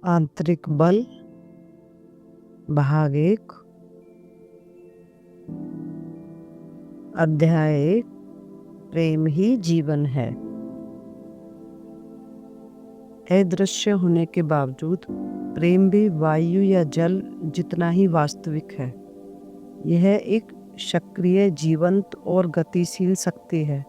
आंतरिक बल भाग 1 अध्याय 1 प्रेम ही जीवन है। अदृश्य होने के बावजूद प्रेम भी वायु या जल जितना ही वास्तविक है। यह एक सक्रिय, जीवंत और गतिशील शक्ति है।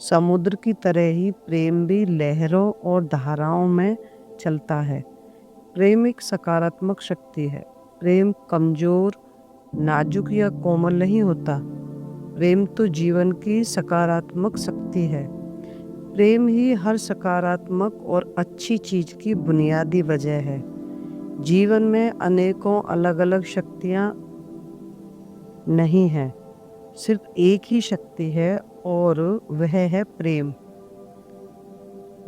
समुद्र की तरह ही प्रेम भी लहरों और धाराओं में चलता है। प्रेम एक सकारात्मक शक्ति है। प्रेम कमजोर, नाजुक या कोमल नहीं होता। प्रेम तो जीवन की सकारात्मक शक्ति है। प्रेम ही हर सकारात्मक और अच्छी चीज की बुनियादी वजह है। जीवन में अनेकों अलग अलग शक्तियां नहीं हैं, सिर्फ एक ही शक्ति है और वह है प्रेम।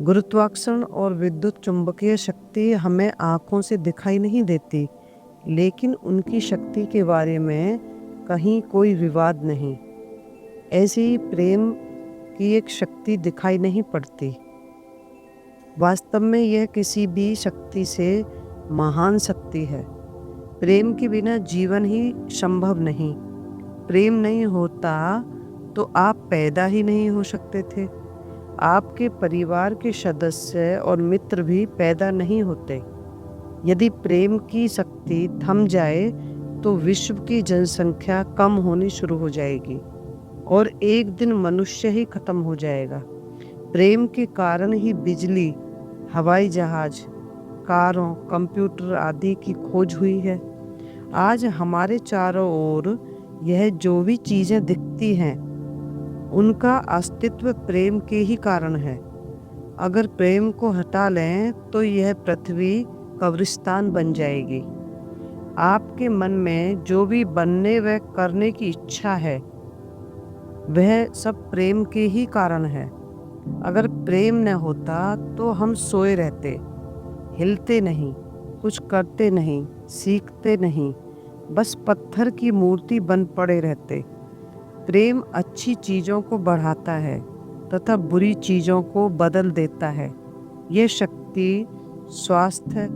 गुरुत्वाकर्षण और विद्युत चुंबकीय शक्ति हमें आंखों से दिखाई नहीं देती, लेकिन उनकी शक्ति के बारे में कहीं कोई विवाद नहीं। ऐसे ही प्रेम की एक शक्ति दिखाई नहीं पड़ती। वास्तव में यह किसी भी शक्ति से महान शक्ति है। प्रेम के बिना जीवन ही संभव नहीं। प्रेम नहीं होता तो आप पैदा ही नहीं हो सकते थे। आपके परिवार के सदस्य और मित्र भी पैदा नहीं होते। यदि प्रेम की शक्ति थम जाए तो विश्व की जनसंख्या कम होनी शुरू हो जाएगी और एक दिन मनुष्य ही खत्म हो जाएगा। प्रेम के कारण ही बिजली, हवाई जहाज, कारों, कंप्यूटर आदि की खोज हुई है। आज हमारे चारों ओर यह जो भी चीजें दिखती हैं, उनका अस्तित्व प्रेम के ही कारण है। अगर प्रेम को हटा लें तो यह पृथ्वी कब्रिस्तान बन जाएगी। आपके मन में जो भी बनने व करने की इच्छा है, वह सब प्रेम के ही कारण है। अगर प्रेम न होता तो हम सोए रहते, हिलते नहीं, कुछ करते नहीं, सीखते नहीं, बस पत्थर की मूर्ति बन पड़े रहते। प्रेम अच्छी चीजों को बढ़ाता है तथा बुरी चीजों को बदल देता है। यह शक्ति स्वास्थ्य,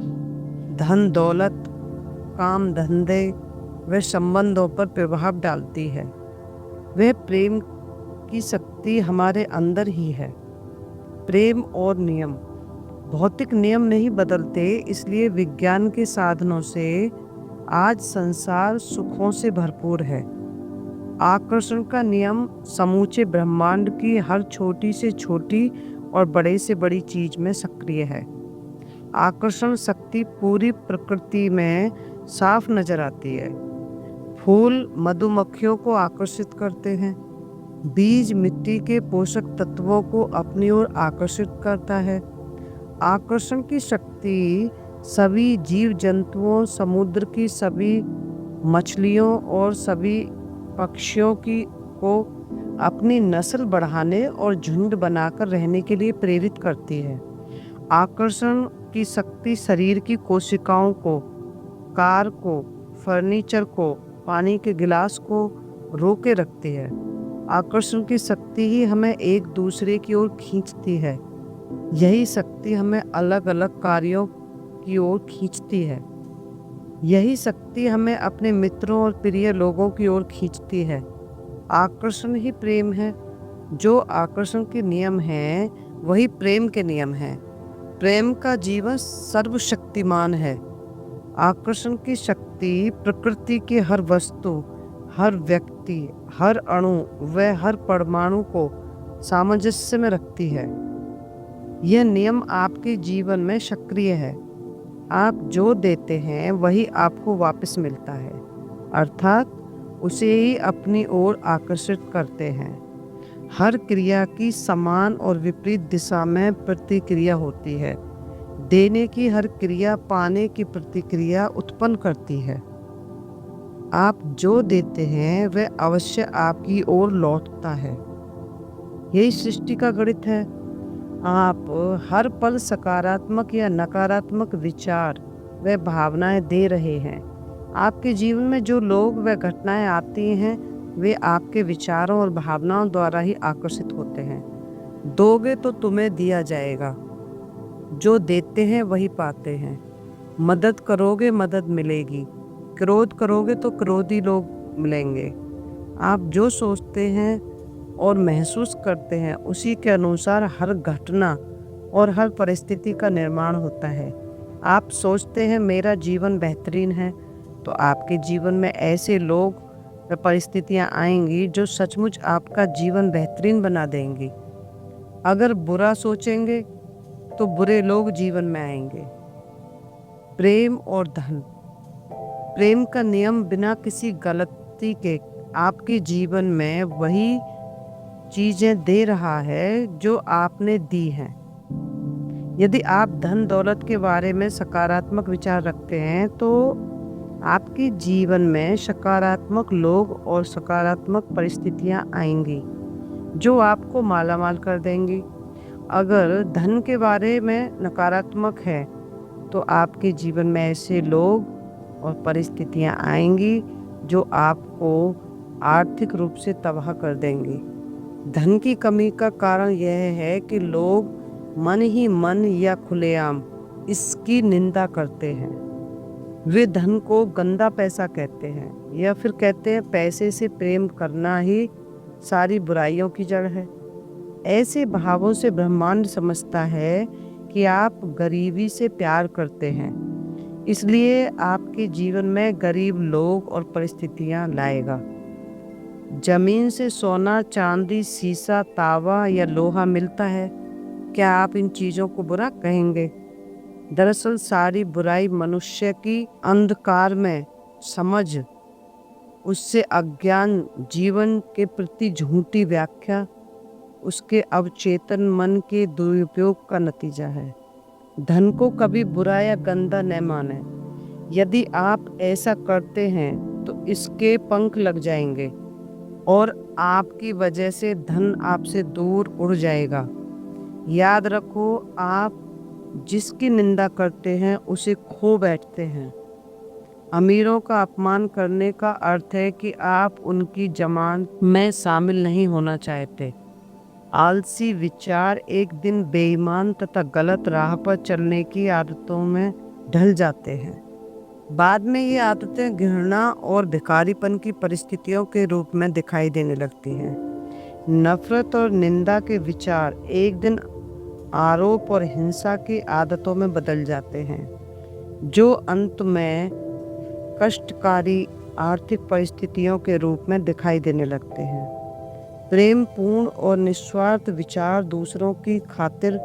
धन दौलत, काम धंधे व संबंधों पर प्रभाव डालती है। वह प्रेम की शक्ति हमारे अंदर ही है। प्रेम और नियम, भौतिक नियम नहीं बदलते, इसलिए विज्ञान के साधनों से आज संसार सुखों से भरपूर है। आकर्षण का नियम समूचे ब्रह्मांड की हर छोटी से छोटी और बड़े से बड़ी चीज में सक्रिय है। आकर्षण शक्ति पूरी प्रकृति में साफ नजर आती है। फूल मधुमक्खियों को आकर्षित करते हैं। बीज मिट्टी के पोषक तत्वों को अपनी ओर आकर्षित करता है। आकर्षण की शक्ति सभी जीव जंतुओं, समुद्र की सभी मछलियों और सभी पक्षियों को अपनी नस्ल बढ़ाने और झुंड बनाकर रहने के लिए प्रेरित करती है। आकर्षण की शक्ति शरीर की कोशिकाओं को, कार को, फर्नीचर को, पानी के गिलास को रोके रखती है। आकर्षण की शक्ति ही हमें एक दूसरे की ओर खींचती है। यही शक्ति हमें अलग अलग कार्यों की ओर खींचती है। यही शक्ति हमें अपने मित्रों और प्रिय लोगों की ओर खींचती है। आकर्षण ही प्रेम है। जो आकर्षण के नियम हैं, वही प्रेम के नियम हैं। प्रेम का जीवन सर्वशक्तिमान है। आकर्षण की शक्ति प्रकृति के हर वस्तु, हर व्यक्ति, हर अणु व हर परमाणु को सामंजस्य में रखती है। यह नियम आपके जीवन में सक्रिय है। आप जो देते हैं वही आपको वापस मिलता है, अर्थात उसे ही अपनी ओर आकर्षित करते हैं। हर क्रिया की समान और विपरीत दिशा में प्रतिक्रिया होती है। देने की हर क्रिया पाने की प्रतिक्रिया उत्पन्न करती है। आप जो देते हैं वह अवश्य आपकी ओर लौटता है। यही सृष्टि का गणित है। आप हर पल सकारात्मक या नकारात्मक विचार व भावनाएं दे रहे हैं। आपके जीवन में जो लोग व घटनाएं आती हैं, वे आपके विचारों और भावनाओं द्वारा ही आकर्षित होते हैं। दोगे तो तुम्हें दिया जाएगा। जो देते हैं वही पाते हैं। मदद करोगे मदद मिलेगी, क्रोध करोगे तो क्रोधी लोग मिलेंगे। आप जो सोचते हैं और महसूस करते हैं उसी के अनुसार हर घटना और हर परिस्थिति का निर्माण होता है। आप सोचते हैं मेरा जीवन बेहतरीन है, तो आपके जीवन में ऐसे लोग व परिस्थितियां आएंगी जो सचमुच आपका जीवन बेहतरीन बना देंगी। अगर बुरा सोचेंगे तो बुरे लोग जीवन में आएंगे। प्रेम और धन। प्रेम का नियम बिना किसी गलती के आपके जीवन में वही चीजें दे रहा है जो आपने दी हैं। यदि आप धन दौलत के बारे में सकारात्मक विचार रखते हैं तो आपके जीवन में सकारात्मक लोग और सकारात्मक परिस्थितियां आएंगी जो आपको मालामाल कर देंगी। अगर धन के बारे में नकारात्मक है तो आपके जीवन में ऐसे लोग और परिस्थितियां आएंगी जो आपको आर्थिक रूप से तबाह कर देंगी। धन की कमी का कारण यह है कि लोग मन ही मन या खुलेआम इसकी निंदा करते हैं। वे धन को गंदा पैसा कहते हैं या फिर कहते हैं पैसे से प्रेम करना ही सारी बुराइयों की जड़ है। ऐसे भावों से ब्रह्मांड समझता है कि आप गरीबी से प्यार करते हैं, इसलिए आपके जीवन में गरीब लोग और परिस्थितियां लाएगा। जमीन से सोना, चांदी, शीशा, तावा या लोहा मिलता है, क्या आप इन चीजों को बुरा कहेंगे? दरअसल सारी बुराई मनुष्य की अंधकार में समझ, उससे अज्ञान, जीवन के प्रति झूठी व्याख्या, उसके अवचेतन मन के दुरुपयोग का नतीजा है। धन को कभी बुरा या गंदा न माने। यदि आप ऐसा करते हैं तो इसके पंख लग जाएंगे और आपकी वजह से धन आपसे दूर उड़ जाएगा। याद रखो, आप जिसकी निंदा करते हैं उसे खो बैठते हैं। अमीरों का अपमान करने का अर्थ है कि आप उनकी जमात में शामिल नहीं होना चाहते। आलसी विचार एक दिन बेईमान तथा गलत राह पर चलने की आदतों में ढल जाते हैं। बाद में ये आदतें घृणा और भिखारीपन की परिस्थितियों के रूप में दिखाई देने लगती हैं। नफरत और निंदा के विचार एक दिन आरोप और हिंसा की आदतों में बदल जाते हैं, जो अंत में कष्टकारी आर्थिक परिस्थितियों के रूप में दिखाई देने लगते हैं। प्रेम पूर्ण और निस्वार्थ विचार दूसरों की खातिर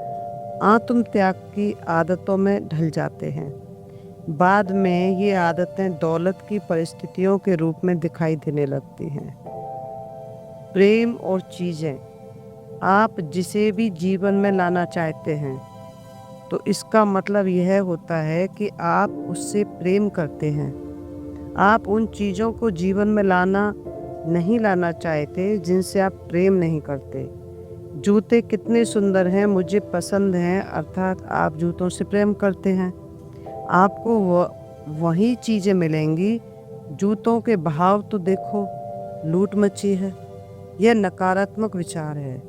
आत्म त्याग की आदतों में ढल जाते हैं। बाद में ये आदतें दौलत की परिस्थितियों के रूप में दिखाई देने लगती हैं। प्रेम और चीज़ें। आप जिसे भी जीवन में लाना चाहते हैं तो इसका मतलब यह होता है कि आप उससे प्रेम करते हैं। आप उन चीज़ों को जीवन में नहीं लाना चाहते जिनसे आप प्रेम नहीं करते। जूते कितने सुंदर हैं, मुझे पसंद हैं, अर्थात आप जूतों से प्रेम करते हैं। आपको वही चीज़ें मिलेंगी। जूतों के भाव तो देखो, लूट मची है। यह नकारात्मक विचार है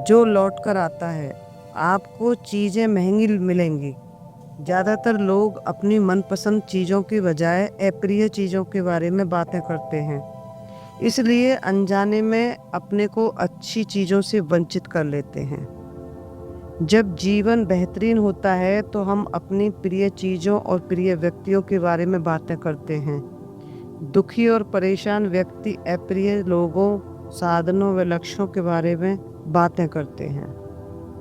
जो लौट कर आता है। आपको चीज़ें महंगी मिलेंगी। ज़्यादातर लोग अपनी मनपसंद चीज़ों की बजाय अप्रिय चीज़ों के बारे में बातें करते हैं, इसलिए अनजाने में अपने को अच्छी चीज़ों से वंचित कर लेते हैं। जब जीवन बेहतरीन होता है तो हम अपनी प्रिय चीज़ों और प्रिय व्यक्तियों के बारे में बातें करते हैं। दुखी और परेशान व्यक्ति अप्रिय लोगों, साधनों व लक्ष्यों के बारे में बातें करते हैं।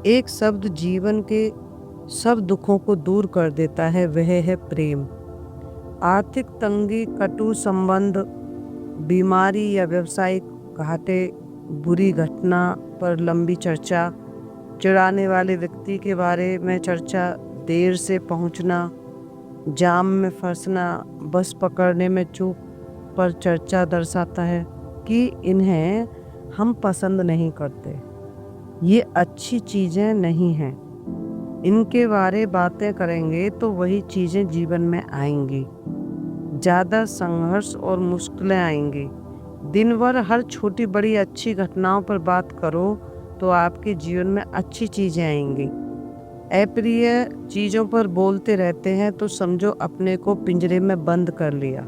एक शब्द जीवन के सब दुखों को दूर कर देता है, वह है प्रेम। आर्थिक तंगी, कटु संबंध, बीमारी या व्यावसायिक घाटे, बुरी घटना पर लंबी चर्चा, चिढ़ाने वाले व्यक्ति के बारे में चर्चा, देर से पहुंचना, जाम में फंसना, बस पकड़ने में चूक पर चर्चा दर्शाता है कि इन्हें हम पसंद नहीं करते। ये अच्छी चीज़ें नहीं हैं। इनके बारे बातें करेंगे तो वही चीज़ें जीवन में आएंगी। ज़्यादा संघर्ष और मुश्किलें आएंगी। दिन भर हर छोटी बड़ी अच्छी घटनाओं पर बात करो तो आपके जीवन में अच्छी चीज़ें आएंगी। अप्रिय चीज़ों पर बोलते रहते हैं तो समझो अपने को पिंजरे में बंद कर लिया।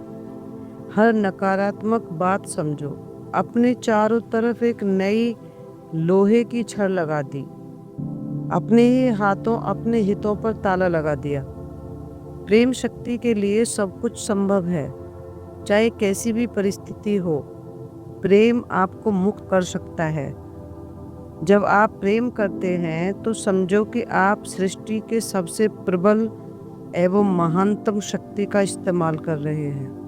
हर नकारात्मक बात समझो अपने चारों तरफ एक नई लोहे की छड़ लगा दी। अपने ही हाथों अपने हितों पर ताला लगा दिया। प्रेम शक्ति के लिए सब कुछ संभव है, चाहे कैसी भी परिस्थिति हो। प्रेम आपको मुक्त कर सकता है। जब आप प्रेम करते हैं तो समझो कि आप सृष्टि के सबसे प्रबल एवं महानतम शक्ति का इस्तेमाल कर रहे हैं।